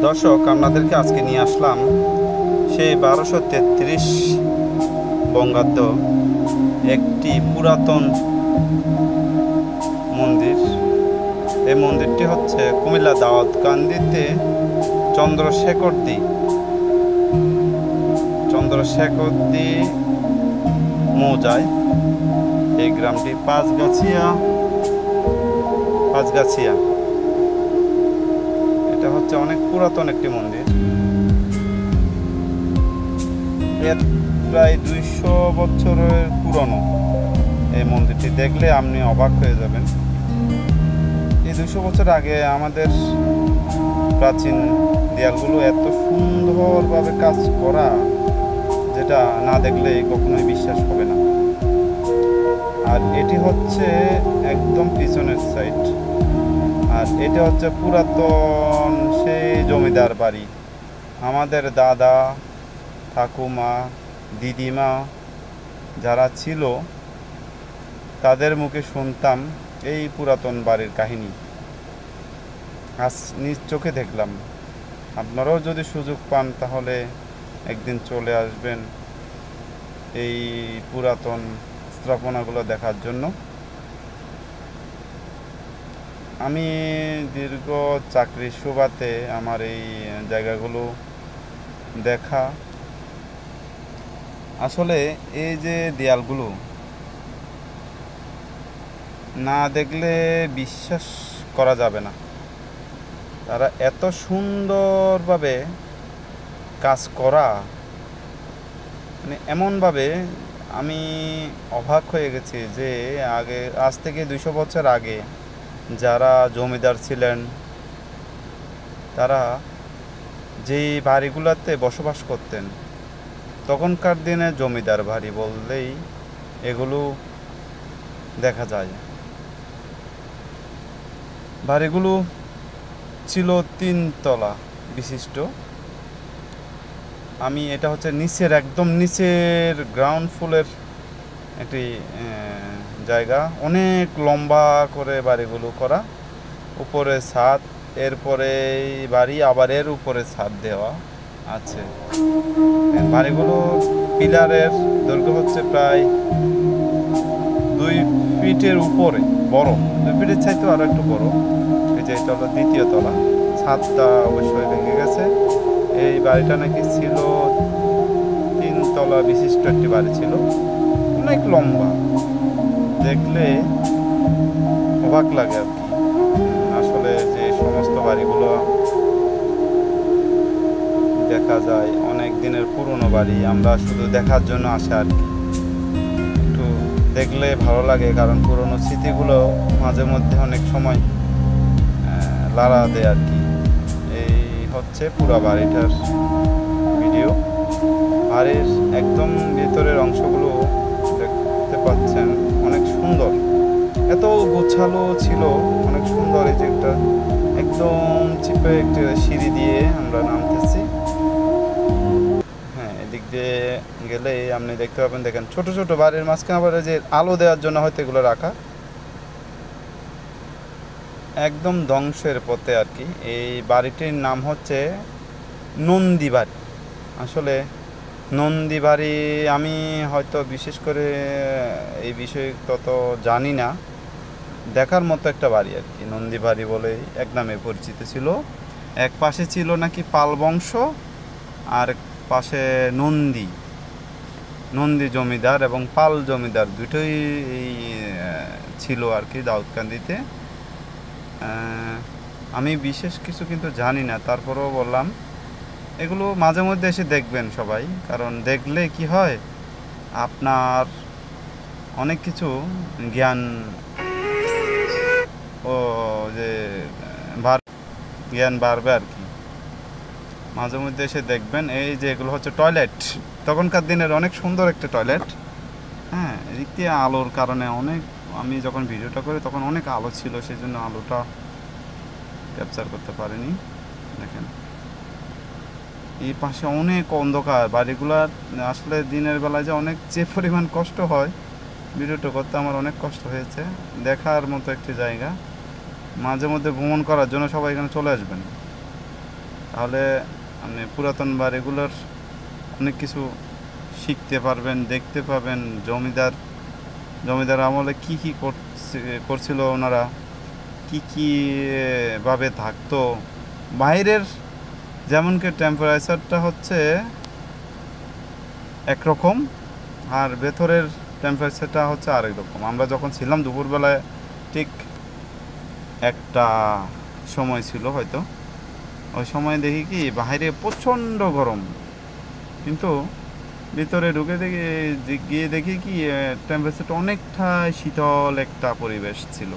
দর্শক, আপনাদেরকে আজকে নিয়ে আসলাম সেই 1233 বঙ্গাব্দ একটি পুরাতন মন্দির। এই মন্দিরটি হচ্ছে কুমিল্লা দাউদকান্দিতে চন্দ্রশেখরদী মৌজায় এই গ্রামটি পাঁচগাছিয়া। এটা হচ্ছে অনেক পুরাতন একটি মন্দির। এর প্রায় 200 বছরের পুরনো। এই মন্দিরটি দেখলে আপনি অবাক হয়ে যাবেন। এই 200 বছর আগে আমাদের প্রাচীন দেয়ালগুলো এত সুন্দরভাবে কাজ করা, যেটা না দেখলে কখনোই বিশ্বাস হবে না। আর এটি হচ্ছে একদম পিছনের সাইড। আর এটা হচ্ছে পুরাতন সেই জমিদার বাড়ি। আমাদের দাদা, ঠাকুমা, দিদিমা যারা ছিল তাদের মুখে শুনতাম এই পুরাতন বাড়ির কাহিনী। আজ নিজ চোখে দেখলাম। আপনারাও যদি সুযোগ পান তাহলে একদিন চলে আসবেন এই পুরাতন স্থাপনাগুলো দেখার জন্য। আমি দীর্ঘ চাকরির সুবাদে আমার এই জায়গাগুলো দেখা। আসলে এই যে দেয়ালগুলো না দেখলে বিশ্বাস করা যাবে না। তারা এত সুন্দরভাবে কাজ করা, মানে এমনভাবে আমি অবাক হয়ে গেছি যে আজ থেকে 200 বছর আগে যারা জমিদার ছিলেন তারা যেই বাড়িগুলোতে বসবাস করতেন, তখনকার দিনে জমিদার বাড়ি বললেই এগুলো দেখা যায়। বাড়িগুলো ছিল 3 তলা বিশিষ্ট। এটা হচ্ছে একদম নিচের গ্রাউন্ড ফ্লোরের একটি জায়গা। অনেক লম্বা করে বাড়িগুলো করা, উপরে ছাদ, এরপরে বাড়ি, আবার এর উপরে ছাদ দেওয়া আছে। বাড়িগুলো পিলারের দৈর্ঘ্য হচ্ছে প্রায় 2 ফিটের উপরে, বড় 2 ফিটের চাইতেও আরও একটু বড়। এই যে এটা হলো 2য় তলা। ছাদটা অবশ্যই ভেঙে গেছে। এই বাড়িটা নাকি ছিল 3 তলা বিশিষ্ট একটি বাড়ি ছিল, অনেক লম্বা। দেখলে অবাক লাগে আর কি। আসলে যে সমস্ত বাড়িগুলো দেখা যায় অনেক দিনের পুরনো বাড়ি, আমরা শুধু দেখার জন্য আসি আর কি। একটু দেখলে ভালো লাগে, কারণ পুরনো স্মৃতিগুলো মাঝে মধ্যে অনেক সময় লাড়া দেয় আর কি। এই হচ্ছে পুরো বাড়িটার ভিডিও। বাড়ির একদম ভিতরের অংশগুলো দেখতে পাচ্ছেন, অনেক সুন্দর, এত গোছালো ছিল, অনেক সুন্দর। এই যে একটা একদম চিপে একটা সিঁড়ি দিয়ে আমরা নামতেছি। হ্যাঁ, এদিক দিয়ে গেলে আপনি দেখতে পাবেন, দেখেন ছোট ছোট বাড়ির মাঝখানে আবার যে আলো দেওয়ার জন্য হয়তো এগুলো রাখা। একদম ধ্বংসের পথে আর কি। এই বাড়িটির নাম হচ্ছে নন্দী বাড়ি। আসলে নন্দী বাড়ি আমি হয়তো বিশেষ করে এই বিষয়ে তত জানি না। দেখার মতো একটা বাড়ি আর কি। নন্দী বাড়ি বলেই এক নামে পরিচিত ছিল। এক পাশে ছিল নাকি পাল বংশ, আর পাশে নন্দী জমিদার এবং পাল জমিদার দুটোই ছিল আর কি দাউদকান্দিতে। আমি বিশেষ কিছু কিন্তু জানি না, তারপরেও বললাম এগুলো মাঝে মধ্যে এসে দেখবেন সবাই, কারণ দেখলে কি হয়, আপনার অনেক কিছু জ্ঞান যে জ্ঞান বাড়বে আর কি। মাঝে মধ্যে এসে দেখবেন। এই যে এগুলো হচ্ছে টয়লেট, তখনকার দিনের অনেক সুন্দর একটা টয়লেট। হ্যাঁ, এদিক দিয়ে আলোর কারণে আমি যখন ভিডিওটা করি তখন অনেক আলো ছিল, সেই জন্য আলোটা ক্যাপচার করতে পারিনি। দেখেন এই পাশে অনেক অন্ধকার। বাড়িগুলার আসলে দিনের বেলায় যে অনেক যে পরিমাণ কষ্ট হয়, ভিডিওটা করতে আমার অনেক কষ্ট হয়েছে। দেখার মতো একটি জায়গা, মাঝে মধ্যে ভ্রমণ করার জন্য সবাই এখানে চলে আসবেন। তাহলে আপনি পুরাতন বাড়িগুলোর অনেক কিছু শিখতে পারবেন, দেখতে পাবেন। জমিদার আমলে কি কি করছিল ওনারা, কি কি ভাবে থাকতো। বাইরের যেমন কি টেম্পারেচারটা হচ্ছে একরকম, আর ভেতরের টেম্পারেচারটা হচ্ছে আরেক রকম। আমরা যখন ছিলাম দুপুরবেলায় ঠিক একটা সময় ছিল হয়তো, ওই সময় দেখি কি বাইরে প্রচণ্ড গরম, কিন্তু ভিতরে ঢুকে গিয়ে দেখি কি টেম্পারেচারটা অনেকটা শীতল একটা পরিবেশ ছিল।